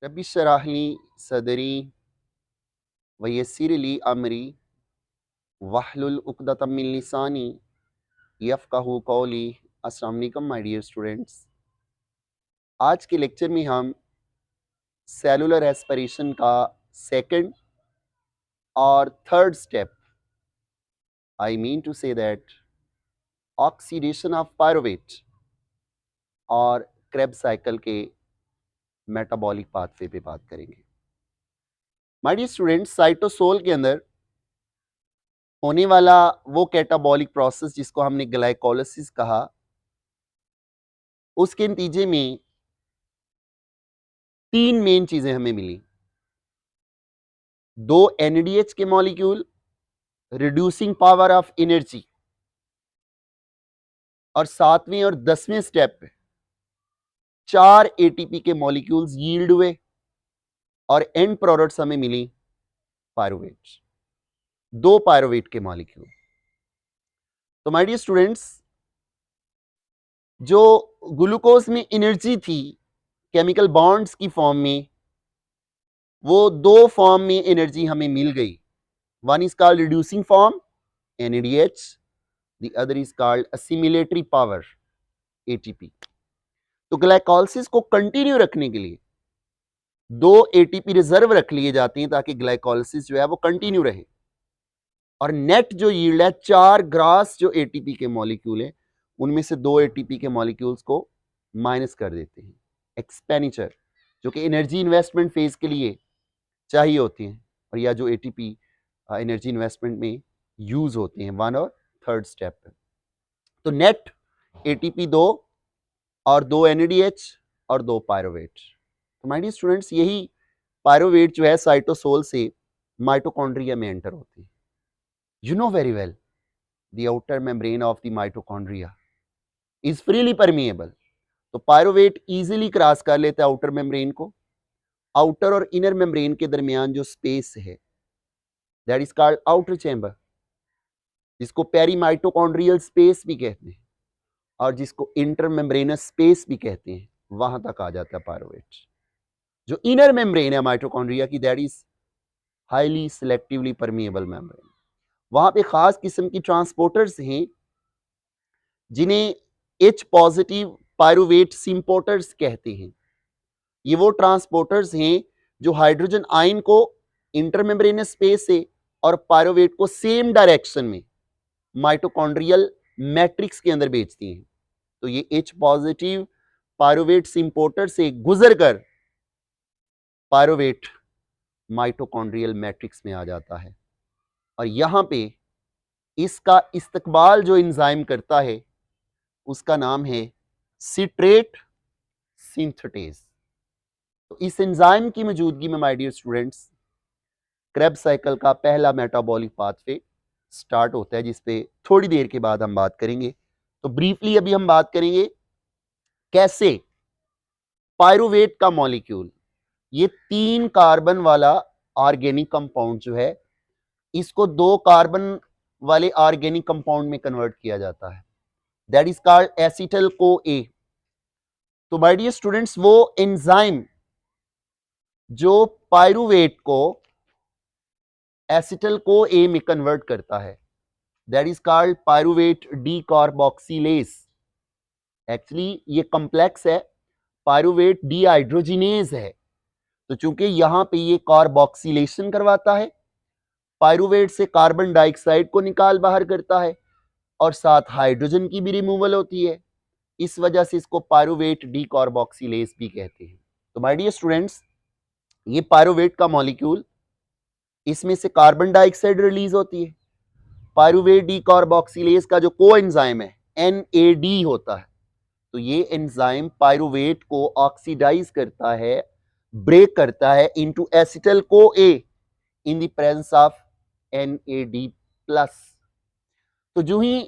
Rabbi शरह ली सदरी वयस्सिर ली अमरी वहलुल उक़दतम मिन लिसानी यफ़क़हू क़ौली। अस्सलाम वालेकुम माय डियर स्टूडेंट्स। आज के लेक्चर में हम सेलुलर रेस्पिरेशन का सेकंड और third step, I mean to say that oxidation of pyruvate और क्रेब्स साइकिल के मेटाबॉलिक पाथवे पे बात करेंगे। माय डियर स्टूडेंट्स, साइटोसोल के अंदर होने वाला वो कैटाबॉलिक प्रोसेस जिसको हमने ग्लाइकोलिसिस कहा, उसके नतीजे में तीन मेन चीजें हमें मिली। दो एनएडीएच के molecule, reducing power of energy, और सातवें और 10वें स्टेप पे 4 एटीपी के मॉलिक्यूल्स यील्ड हुए और एंड प्रोडक्ट्स हमें मिली पायरुवेट, 2 पायरुवेट के मॉलिक्यूल। तो माय डियर स्टूडेंट्स, जो ग्लूकोज में एनर्जी थी केमिकल बॉन्ड्स की फॉर्म में, वो 2 फॉर्म में एनर्जी हमें मिल गई। One is called reducing form NADH, the other is called assimilatory power ATP। तो ग्लाइकोलिसिस को कंटिन्यू रखने के लिए 2 ATP रिजर्व रख लिए जाते हैं ताकि ग्लाइकोलिसिस जो है वो कंटिन्यू रहे, और नेट जो यील्ड है 4 ग्रास जो ATP के मॉलिक्यूल है उनमें से 2 ATP के मॉलिक्यूल्स को माइनस कर देते हैं। एक्सपेंडिचर जो कि एनर्जी इन्वेस्टमेंट फेज के लिए चाहिए होती हैं, और या जो ATP एनर्जी इन्वेस्टमेंट में यूज होते हैं, 1 और 3rd स्टेप पे। तो नेट ATP 2 और 2 NADH और 2 पायरुवेट। तो माय डियर स्टूडेंट्स, यही पायरुवेट जो है साइटोसोल से माइटोकॉन्ड्रिया में एंटर होती है। You know very well the outer membrane of the mitochondria is freely permeable. तो पायरुवेट इजीली क्रॉस कर लेता है आउटर मेम्ब्रेन को। आउटर और इनर मेम्ब्रेन के दरमियान जो स्पेस है that is called outer chamber, जिसको पेरीमाइटोकॉन्ड्रियल स्पेस भी कहते हैं और जिसको इंटरमेम्ब्रेनस स्पेस भी कहते हैं, वहां तक आ जाता है पायरुवेट। जो इनर मेम्ब्रेन है माइटोकॉन्ड्रिया की, that is highly selectively permeable membrane. वहां पे खास किस्म की ट्रांसपोर्टर्स हैं जिन्हें H पॉजिटिव पायरुवेट सिंपोर्टर्स कहते हैं। ये वो ट्रांसपोर्टर्स हैं जो हाइड्रोजन आयन को इंटरमेम्ब्रेनस स्पेस से और पायरुवेट को सेम डायरेक्शन में माइटोकॉन्ड्रियल मैट्रिक्स के अंदर भेजती हैं। तो ये H पॉजिटिव पायरुवेट सिंपोर्टर से गुजर कर पायरुवेट माइटोकॉन्ड्रियल मैट्रिक्स में आ जाता है, और यहां पे इसका इस्तकबाल जो एंजाइम करता है उसका नाम है सिट्रेट सिंथेटेज। तो इस एंजाइम की मौजूदगी में my dear students Krebs cycle का पहला मेटाबॉलिक पाथवे स्टार्ट होता है, जिस पे थोड़ी देर के बाद हम बात करेंगे। तो ब्रीफली अभी हम बात करेंगे कैसे पायरुवेट का मॉलिक्यूल, ये 3 कार्बन वाला ऑर्गेनिक कंपाउंड जो है, इसको 2 कार्बन वाले ऑर्गेनिक कंपाउंड में कन्वर्ट किया जाता है, that is called acetal co ए। तो माय डियर स्टूडेंट्स, वो एंजाइम जो पायरुवेट को एसिटल को ए में कन्वर्ट करता है, that is called pyruvate decarboxylase. Actually ये कॉम्प्लेक्स है, पायरुवेट डीहाइड्रोजिनेज है। तो चूंकि यहां पे ये कार्बोक्सिलेशन करवाता है, पायरुवेट से कार्बन डाइऑक्साइड को निकाल बाहर करता है और साथ हाइड्रोजन की भी रिमूवल होती है, इस वजह से इसको पायरुवेट डीकार्बोक्सिलेज भी कहते हैं। तो माय डियर स्टूडेंट्स, ये पायरुवेट का मॉलिक्यूल, इसमें से कार्बन डाइऑक्साइड रिलीज होती है। पायरुवेट डीकार्बोक्सिलेज का जो कोएंजाइम है NAD होता है, तो ये एंजाइम पायरुवेट को ऑक्सीडाइज करता है, ब्रेक करता है into acetyl co A in the presence of NAD+। तो जो ही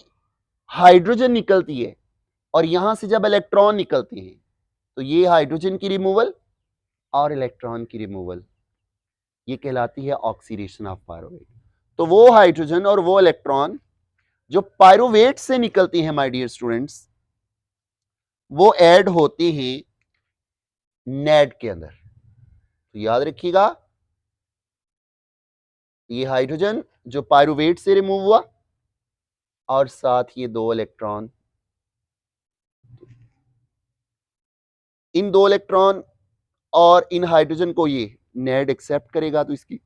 हाइड्रोजन निकलती है और यहां से जब इलेक्ट्रॉन निकलते हैं, तो ये हाइड्रोजन की रिमूवल और इलेक्ट्रॉन की रिमूवल, ये कहलाती है ऑक्सीडेशन ऑफ पायरुवेट। तो वो हाइड्रोजन और वो इलेक्ट्रॉन जो पायरुवेट से निकलते हैं माय डियर स्टूडेंट्स, वो ऐड होते हैं NAD के अंदर। तो याद रखिएगा, ये हाइड्रोजन जो पायरुवेट से रिमूव हुआ और साथ ये 2 इलेक्ट्रॉन, इन 2 इलेक्ट्रॉन और इन हाइड्रोजन को ये नेड एक्सेप्ट करेगा तो इसकी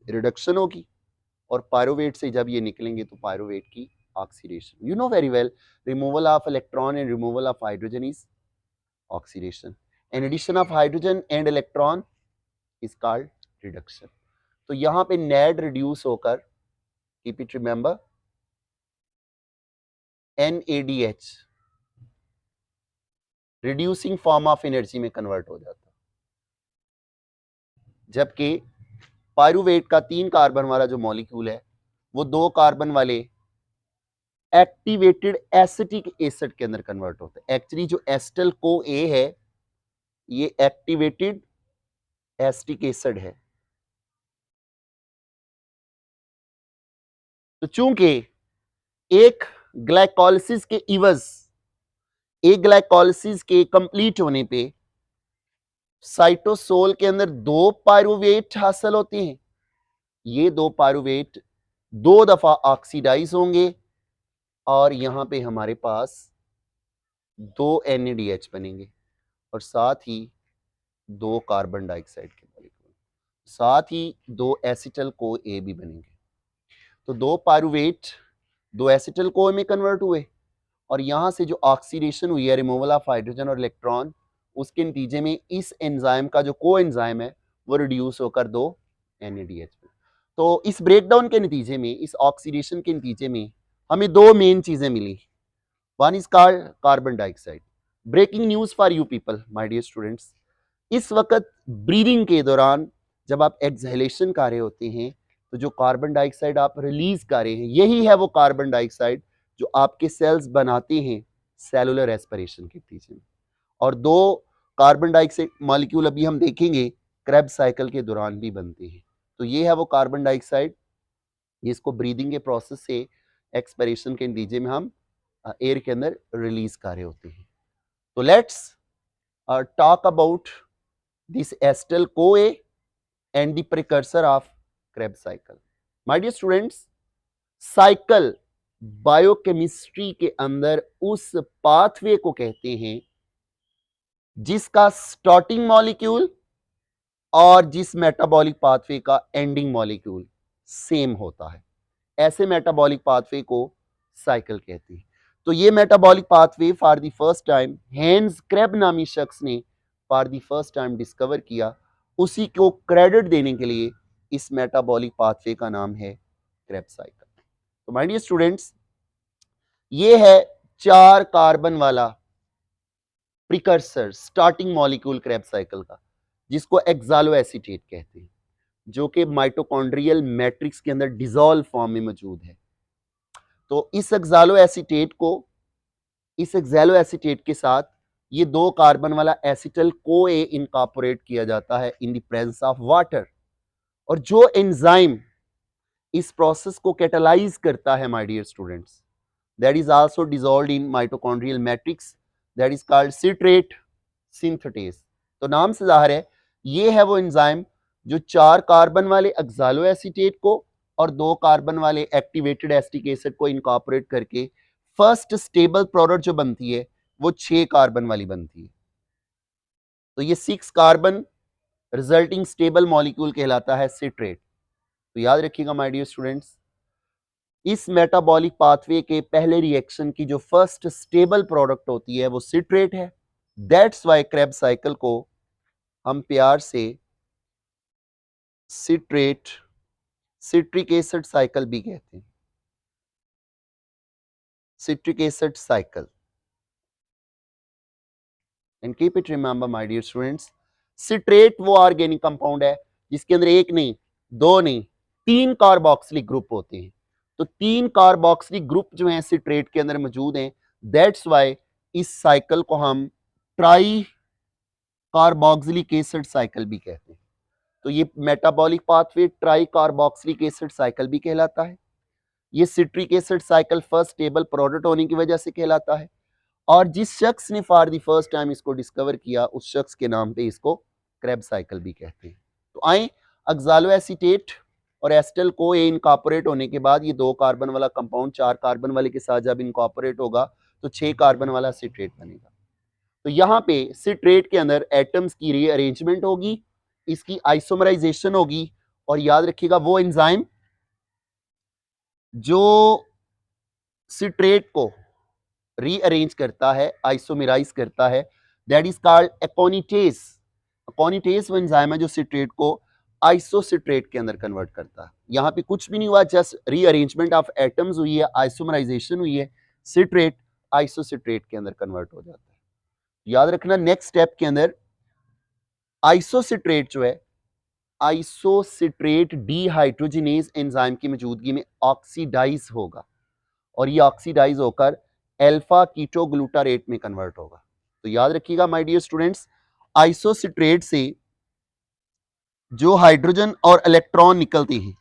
रिडक्शन होगी, और पायरुवेट से जब ये निकलेंगे तो पायरुवेट की oxidation. You know very well, removal of electron and removal of hydrogen is oxidation, and addition of hydrogen and electron is called reduction. तो यहां पे नेड रिड्यूस होकर, keep it remember, NADH reducing form of energy में convert हो जाता है, जबकि pyruvate का 3 कार्बन वाला जो मॉलिक्यूल है वो 2 कार्बन वाले एक्टिवेटेड एसिटिक एसिड के अंदर कन्वर्ट होता है. एक्चुअली जो एस्टल को ए है ये एक्टिवेटेड एसिटिक एसिड है. तो चूंकि एक ग्लाइकोलिसिस के इवज, एक ग्लाइकोलिसिस के कंप्लीट होने पे साइटोसोल के अंदर 2 पायरुवेट हासिल होते हैं, ये 2 पायरुवेट 2 दफा ऑक्सीडाइज होंगे और यहां पे हमारे पास 2 NADH बनेंगे और साथ ही 2 कार्बन डाइऑक्साइड के मॉलिक्यूल, साथ ही 2 एसिटल को ए भी बनेंगे. तो 2 पायरुवेट 2 एसिटल को में कन्वर्ट हुए और यहां से जो ऑक्सीडेशन हुई है, रिमूवल ऑफ हाइड्रोजन और इलेक्ट्रॉन, उसके नतीजे में इस एंजाइम का जो को एंजाइम है वो रिड्यूस होकर 2 NADH में. तो इस ब्रेकडाउन के नतीजे में, इस ऑक्सीडेशन के नतीजे में हमें 2 मेन चीजें मिली. One is called carbon dioxide. Breaking news for you people, my dear students, इस वक्त ब्रीदिंग के दौरान जब आप एक्सहेलेशन कर रहे होते हैं तो जो कार्बन डाइऑक्साइड आप रिलीज कर रहे हैं, यही है वो कार्बन डाइऑक्साइड जो आपके सेल्स बनाते हैं सेलुलर रेस्पिरेशन के नतीजे में. और 2 कार्बन डाइऑक्साइड मॉलिक्यूल अभी हम देखेंगे क्रेब्स साइकिल के दौरान भी बनते हैं. तो ये है वो कार्बन डाइऑक्साइड जिसको ब्रीदिंग के प्रोसेस से एक्सपिरेशन के नतीजे में हम एयर के अंदर रिलीज कर रहे होते हैं. तो let's talk about this acetyl co A and the precursor of Krebs cycle. My dear students, cycle biochemistry के अंदर उस पाथवे को कहते हैं जिसका स्टार्टिंग मॉलिक्यूल और जिस मेटाबॉलिक पाथवे का एंडिंग मॉलिक्यूल सेम होता है, ऐसे मेटाबॉलिक पाथवे को साइकिल कहते हैं. तो ये metabolic pathway for the first time Hans Krebs नामी शख्स ने for the first time discover किया. उसी को क्रेडिट देने के लिए इस मेटाबॉलिक पाथवे का नाम है क्रेब्स साइकिल. तो माय डियर स्टूडेंट्स, ये है 4 कार्बन वाला precursor starting molecule Krebs cycle का, जिसको एक्सालोएसीटेट कहते हैं, जो कि माइटोकॉन्ड्रियल मैट्रिक्स के अंदर डिसॉल्व फॉर्म में मौजूद है. तो इस एक्सालोएसीटेट के साथ ये 2 कार्बन वाला एसिटल को ए इनकॉर्पोरेट किया जाता है in the presence of water. और जो एंजाइम इस प्रोसेस को कैटालाइज करता है my dear students, that is also dissolved in mitochondrial matrix, that is called citrate synthetase. तो नाम से जाहिर है ये है वो एंजाइम जो 4 कार्बन वाले एक्सालोएसीटेट को और 2 कार्बन वाले एक्टिवेटेड एसिटिक एसिड को इनकॉर्पोरेट करके फर्स्ट स्टेबल प्रोडक्ट जो बनती है वो 6 कार्बन वाली बनती है. तो ये 6 कार्बन रिजल्टिंग स्टेबल मॉलिक्यूल कहलाता है सिट्रेट. तो याद रखिएगा माय डियर स्टूडेंट्स, इस मेटाबॉलिक पाथवे के पहले रिएक्शन की जो फर्स्ट स्टेबल प्रोडक्ट होती है वो सिट्रेट है. दैट्स वाई क्रेब्स साइकिल को हम प्यार से सिट्रिक एसिड साइकिल भी कहते हैं. Citric acid cycle. And keep it remember my dear students, citrate वो ऑर्गेनिक कंपाउंड है जिसके अंदर 1 नहीं 2 नहीं 3 कार्बोक्सिलिक ग्रुप होते हैं. तो 3 कार्बोक्सिलिक ग्रुप जो हैं सिट्रेट के अंदर मौजूद हैं. दैट्स वाई इस साइकिल को हम ट्राई कार्बोक्सिलिक एसिड साइकिल भी कहते हैं. तो ये metabolic pathway try carboxylic acid cycle भी कहलाता है. ये citric acid cycle first stable product होने की वजह से कहलाता है. और जिस शख्स ने फॉर द फर्स्ट टाइम इसको डिस्कवर किया उस शख्स के नाम पे इसको क्रेब्स साइकिल भी कहते हैं. तो आए ऑक्सालो एसीटेट और एसिटल को ए इनकॉर्पोरेट होने के बाद ये 2 कार्बन वाला कंपाउंड 4 कार्बन वाले के साथ जब इनकॉर्पोरेट होगा तो 6 कार्बन वाला सिट्रेट बनेगा। तो यहाँ पे सिट्रेट के अंदर एटम्स की रीअरेंजमेंट होगी, इसकी आइसोमराइजेशन होगी, और याद रखिएगा वो एंजाइम जो सिट्रेट को रीअरेंज करता है, आइसोमेराइज करता है, दैट इज कॉल्ड एकोनिटेज। एकोनिटेज वो एंजाइम है जो सिट्रेट को आइसोसिट्रेट के अंदर कन्वर्ट करता है। यहाँ पे कुछ भी नहीं हुआ, जस्ट रीअरेंजमेंट ऑफ एटम्स हुई है, आइसोमराइजेशन हुई है, सिट्रेट आइसोसिट्रेट के अंदर कन्वर्ट हो जाता है। याद रखना नेक्स्ट स्टेप के अंदर आइसोसिट्रेट जो है, आइसोसिट्रेट डीहाइड्रोजिनेज एंजाइम की मौजूदगी में ऑक्सीडाइज होगा और ये ऑक्सीडाइज होकर अल्फा कीटोग्लूटारेट में कन्वर्ट होगा। तो याद रखिएगा माय डियर स्टूडेंट्स, आइसोसिट्रेट से जो हाइड्रोजन और इलेक्ट्रॉन निकलते हैं,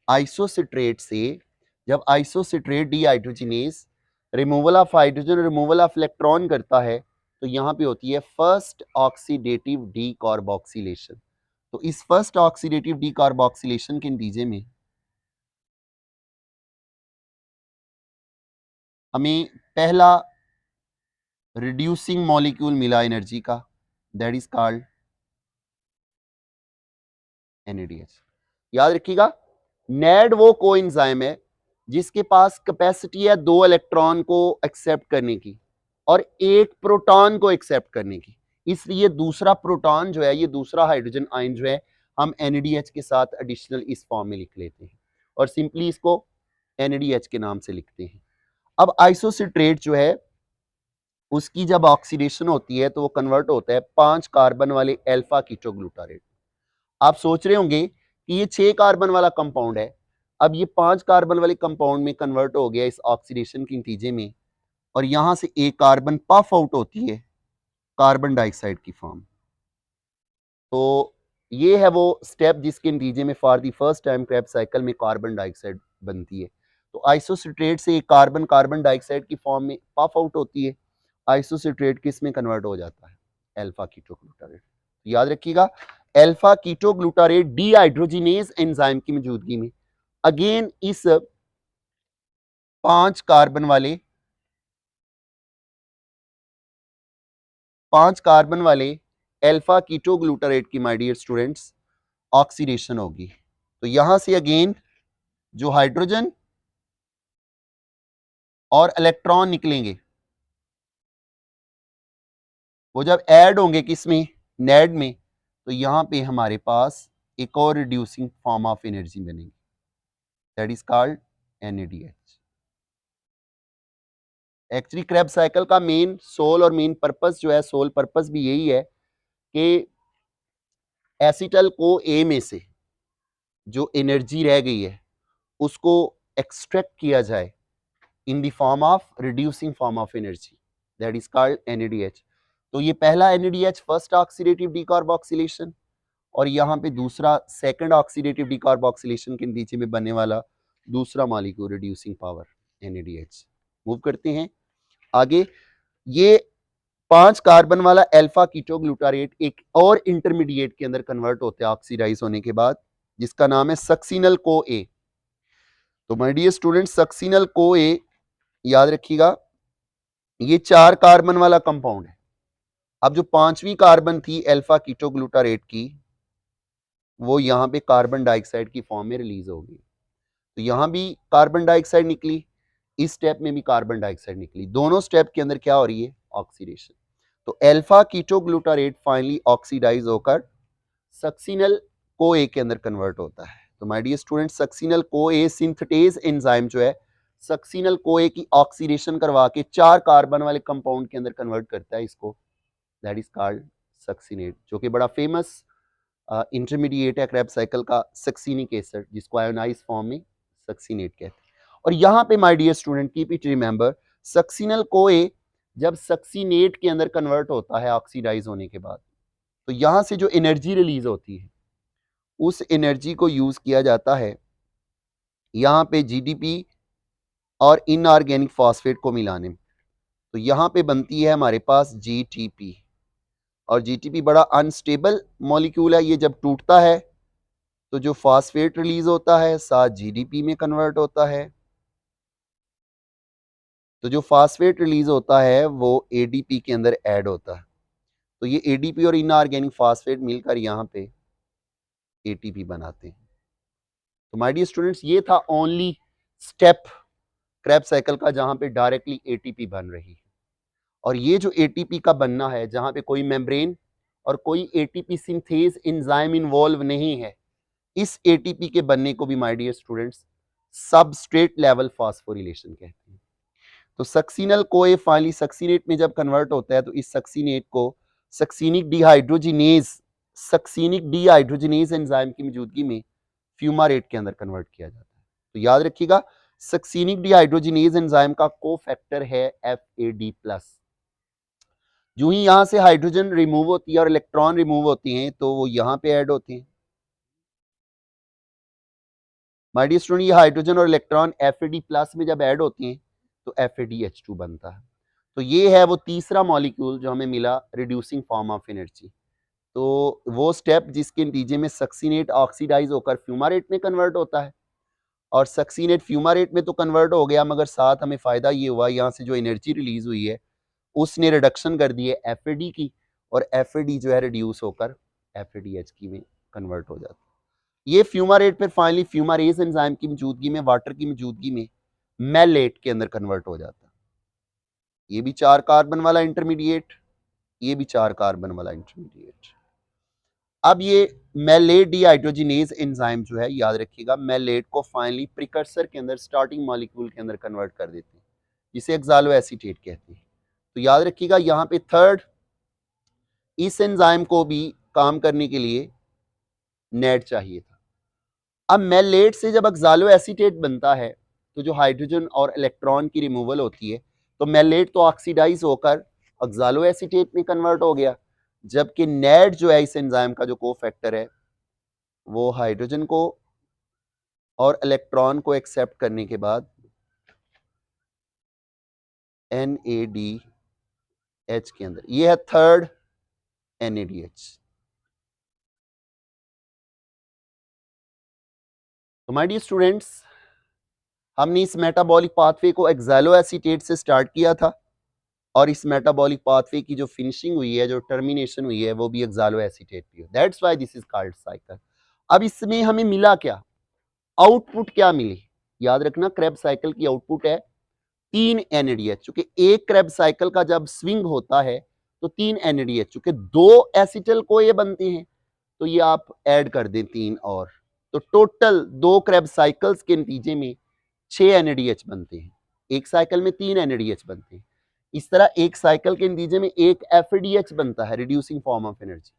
आइसोसिट्रेट से जब isocitrate dehydrogenase removal of hydrogen, removal of electron करता है, तो यहां पे होती है फर्स्ट ऑक्सीडेटिव डीकार्बोक्सिलेशन। तो इस फर्स्ट ऑक्सीडेटिव डीकार्बोक्सिलेशन के नतीजे में हमें पहला रिड्यूसिंग मॉलिक्यूल मिला एनर्जी का, दैट इज कॉल्ड NADH। याद रखिएगा नेड वो कोएंजाइम है जिसके पास कैपेसिटी है 2 इलेक्ट्रॉन को एक्सेप्ट करने की और 1 प्रोटॉन को एक्सेप्ट करने की, इसलिए दूसरा प्रोटॉन जो है, ये दूसरा हाइड्रोजन आयन जो है, हम NADH के साथ एडिशनल इस फॉर्म में लिख लेते हैं और सिंपली इसको NADH के नाम से लिखते हैं। अब आइसोसिट्रेट जो है उसकी जब ऑक्सीडेशन होती है तो वो कन्वर्ट होता है 5 कार्बन वाले अल्फा कीटोग्लूटारेट। आप सोच रहे होंगे कि ये 6 कार्बन वाला कंपाउंड है, अब ये 5 कार्बन वाले कंपाउंड में कन्वर्ट हो गया इस ऑक्सीडेशन के नतीजे में, और यहां से एक कार्बन पफ आउट होती है कार्बन डाइऑक्साइड की फॉर्म। तो ये है वो स्टेप जिसके नतीजे में for the first time Krebs cycle में कार्बन डाइऑक्साइड बनती है। तो आइसोसिट्रेट से एक कार्बन कार्बन डाइऑक्साइड की फॉर्म में पफ आउट होती है, आइसोसिट्रेट किस में कन्वर्ट हो जाता है, अल्फा कीटोग्लूटारेट। याद रखिएगा अल्फा कीटोग्लूटारेट डीहाइड्रोजिनेज एंजाइम की मौजूदगी में अगेन इस 5 कार्बन वाले अल्फा कीटोग्लूटारेट की माय डियर स्टूडेंट्स ऑक्सीडेशन होगी। तो यहां से अगेन जो हाइड्रोजन और इलेक्ट्रॉन निकलेंगे वो जब ऐड होंगे किसमें, नेड में, तो यहां पे हमारे पास एक और रिड्यूसिंग फॉर्म ऑफ एनर्जी बनेगी, that is called NADH। Actually Krebs cycle का मेन सोल और मेन पर्पस जो है, सोल पर्पस भी यही है कि एसिटल को ए में से जो एनर्जी रह गई है उसको एक्सट्रैक्ट किया जाए in the form of reducing form of energy, that is called NADH। तो ये पहला NADH फर्स्ट ऑक्सीडेटिव डीकार्बोक्सिलेशन, और यहाँ पे दूसरा सेकंड ऑक्सीडेटिव डीकार्बोक्सिलेशन के नतीजे में बनने वाला दूसरा molecule reducing power NADH। Move करते हैं आगे। ये 5 कार्बन वाला अल्फा कीटोग्लूटारेट एक और इंटरमीडिएट के अंदर कन्वर्ट होते हैं ऑक्सीडाइज होने के बाद, जिसका नाम है सक्सिनल को ए। तो माय डियर स्टूडेंट सक्सिनल को ए याद रखिएगा ये 4 कार्बन वाला कंपाउंड है। अब जो 5वीं कार्बन थी अल्फा कीटोग्लूटारेट की वो यहाँ पे कार्बन डाइऑक्साइड की फॉर्म में रिलीज हो गई, तो यहाँ भी कार्बन डाइऑक्साइड निकली, इस स्टेप में भी कार्बन डाइऑक्साइड निकली, दोनों स्टेप के अंदर क्या हो रही है, ऑक्सीडेशन। तो अल्फा कीटोग्लूटारेट फाइनली ऑक्सीडाइज होकर सक्सिनल को ए के अंदर कन्वर्ट होता है। तो माय डियर स्टूडेंट सक्सिनल को ए सिंथेटेज एंजाइम जो है सक्सिनल को ए की ऑक्सीडेशन करवा के 4 कार्बन वाले कंपाउंड के अंदर कन्वर्ट करता है इसको, दैट इज कॉल्ड सक्सिनेट, जो कि बड़ा फेमस इंटरमीडिएट है क्रेब्स साइकिल का, सक्सिनिक एसिड, जिसको आयोनाइज फॉर्म में सक्सिनेट कहते हैं। और यहाँ पे my dear student keep it remember succinyl को ए जब सक्सिनेट के अंदर कन्वर्ट होता है ऑक्सीडाइज होने के बाद, तो यहाँ से जो एनर्जी रिलीज होती है उस एनर्जी को यूज किया जाता है यहाँ पे GDP और इनऑर्गेनिक फॉस्फेट को मिलाने में। तो यहाँ पे बनती है हमारे पास जीटीपी, और जीटीपी बड़ा अनस्टेबल मॉलिक्यूल है। ये जब टूटता है तो जो फॉस्फेट रिलीज होता है साथ जीडीपी में कन्वर्ट होता है। तो जो फॉस्फेट रिलीज होता है वो एडीपी के अंदर ऐड होता है। तो ये एडीपी और इनऑर्गेनिक फॉस्फेट मिलकर यहाँ पे एटीपी बनाते हैं। तो माय डियर स्टूडेंट्स, ये था ओनली स्टेप क्रेब्स साइकिल का जहां पे डायरेक्टली एटीपी बन रही है। और ये जो एटीपी का बनना है, जहां पे कोई मेम्ब्रेन और कोई एटीपी सिंथेज एंजाइम इन्वॉल्व नहीं है, इस एटीपी के बनने को भी my dear students substrate level phosphorylation कहते हैं। तो सक्सिनल कोए फाइनली सक्सीनेट में जब कन्वर्ट होता है तो इस सक्सीनेट को सक्सीनिक डीहाइड्रोजिनेज एंजाइम की मौजूदगी में फ्यूमारेट के अंदर कन्वर्ट किया जाता है। तो याद रखिएगा, सक्सीनिक डीहाइड्रोजिनेज एंजाइम का कोफैक्टर है FAD+। जो ही यहां से हाइड्रोजन रिमूव होती है और इलेक्ट्रॉन रिमूव होते हैं तो वो यहां पे ऐड होते हैं। माय डियर स्टूडेंट, ये हाइड्रोजन और इलेक्ट्रॉन FAD+ में जब ऐड होते हैं तो FADH2 बनता है। तो ये है वो तीसरा मॉलिक्यूल जो हमें मिला रिड्यूसिंग फॉर्म ऑफ एनर्जी। तो वो स्टेप जिसके नतीजे में सक्सीनेट ऑक्सीडाइज होकर फ्यूमारेट में कन्वर्ट होता है, और सक्सीनेट फ्यूमारेट में तो कन्वर्ट हो गया, मगर साथ हमें फायदा ये हुआ यहाँ से जो एनर्जी रिलीज हुई है उसने रिडक्शन कर दी है FAD की, और FAD जो है रिड्यूस होकर FADH की में कन्वर्ट हो जाता है। ये फ्यूमारेट फिर फाइनली फ्यूमारेज एंजाइम की मौजूदगी में, वाटर की मौजूदगी में मेलेट के अंदर कन्वर्ट हो जाता है। ये भी 4 कार्बन वाला इंटरमीडिएट, ये भी 4 कार्बन वाला इंटरमीडिएट। अब ये मेलेट डीहाइड्रोजिनेज एंजाइम जो है, याद रखिएगा, मेलेट को फाइनली प्रिकर्सर के अंदर, स्टार्टिंग मॉलिक्यूल के अंदर कन्वर्ट कर देते हैं, जिसे एक्सालो एसीटेट कहते हैं। तो याद रखिएगा यहाँ पे थर्ड, इस एंजाइम को भी काम करने के लिए नेट चाहिए था। अब मेलेट से जब एक्सालो एसीटेट बनता है तो जो हाइड्रोजन और इलेक्ट्रॉन की रिमूवल होती है, तो मेलेट तो ऑक्सीडाइज होकर एक्सालो एसीटेट में कन्वर्ट हो गया, जबकि नेट जो है इस एंजाइम का जो कोफैक्टर है वो हाइड्रोजन को और इलेक्ट्रॉन को एक्सेप्ट करने के बाद NADH के अंदर, ये है थर्ड NADH। तो माय डियर स्टूडेंट्स, हमने इस मेटाबॉलिक पाथवे को एक्सालो एसीटेट से स्टार्ट किया था, और इस मेटाबॉलिक पाथवे की जो फिनिशिंग हुई है, जो टर्मिनेशन हुई है, वो भी एक्सालो एसीटेट की है। That's why this is called cycle. अब इसमें हमें मिला क्या, आउटपुट क्या मिली? याद रखना, क्रेब्स साइकिल की आउटपुट है 3 NADH। चूंकि एक क्रेब्स साइकिल का जब स्विंग होता है तो 3 NADH, चूंकि 2 एसिटल कोए बनते हैं तो ये आप ऐड कर दें 3 और, तो टोटल 2 क्रेब्स साइकिल्स के नतीजे में 6 NADH बनते हैं। एक साइकिल में 3 NADH बनते हैं। इस तरह एक साइकिल के नतीजे में एक FADH बनता है, रिड्यूसिंग फॉर्म ऑफ एनर्जी।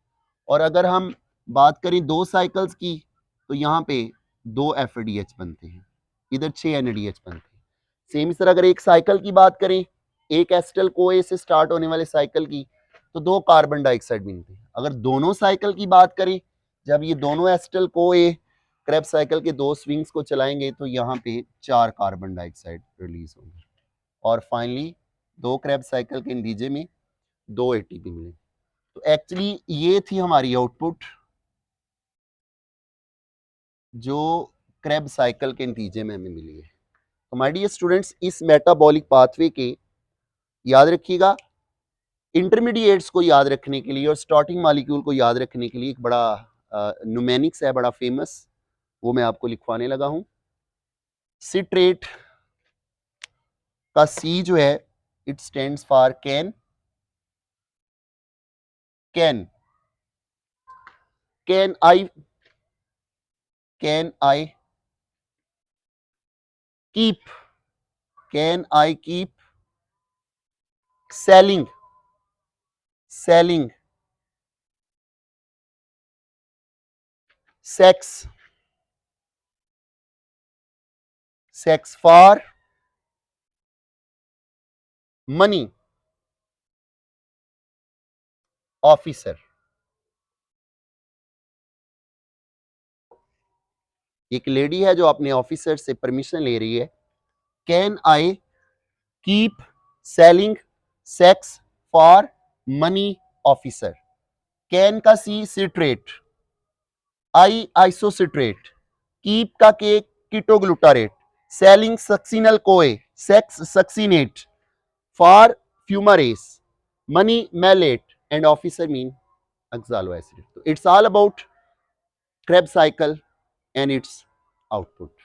और अगर हम बात करें 2 साइकिल्स की तो यहाँ पे 2 FADH बनते हैं, इधर 6 NADH बनते हैं। सेम इस तरह अगर एक साइकिल की बात करें, एक एसिटल कोए से स्टार्ट होने वाले साइकिल की, तो 2 कार्बन डाइऑक्साइड मिलते हैं। अगर दोनों साइकिल की बात करें, जब ये दोनों एसिटल कोए क्रेब्स साइकिल के 2 स्विंग्स को चलाएंगे तो यहाँ पे 4 कार्बन डाइऑक्साइड रिलीज होंगे, और फाइनली 2 क्रेब्स साइकिल के नतीजे में 2 ATP मिले। तो एक्चुअली ये थी हमारी आउटपुट जो क्रेब्स साइकिल के नतीजे में हमें मिली है। तो माय डियर स्टूडेंट्स, इस मेटाबॉलिक पाथवे के, याद रखिएगा, इंटरमीडिएट्स को याद रखने के लिए और स्टार्टिंग मॉलिक्यूल को याद रखने के लिए एक बड़ा न्यूमेनिक्स है, बड़ा फेमस, वो मैं आपको लिखवाने लगा हूं। सिट्रेट का C जो है, it stands for can. Can can I keep can I keep selling sex for money officer. एक लेडी है जो अपने ऑफिसर से परमिशन ले रही है can I keep selling sex for money officer. Can का C citrate, I isocitrate, keep का K ketoglutarate, selling succinyl CoA, sex succinate, for fumarase, money malate, and officer mean oxaloacetate. So it's all about Krebs cycle and its output.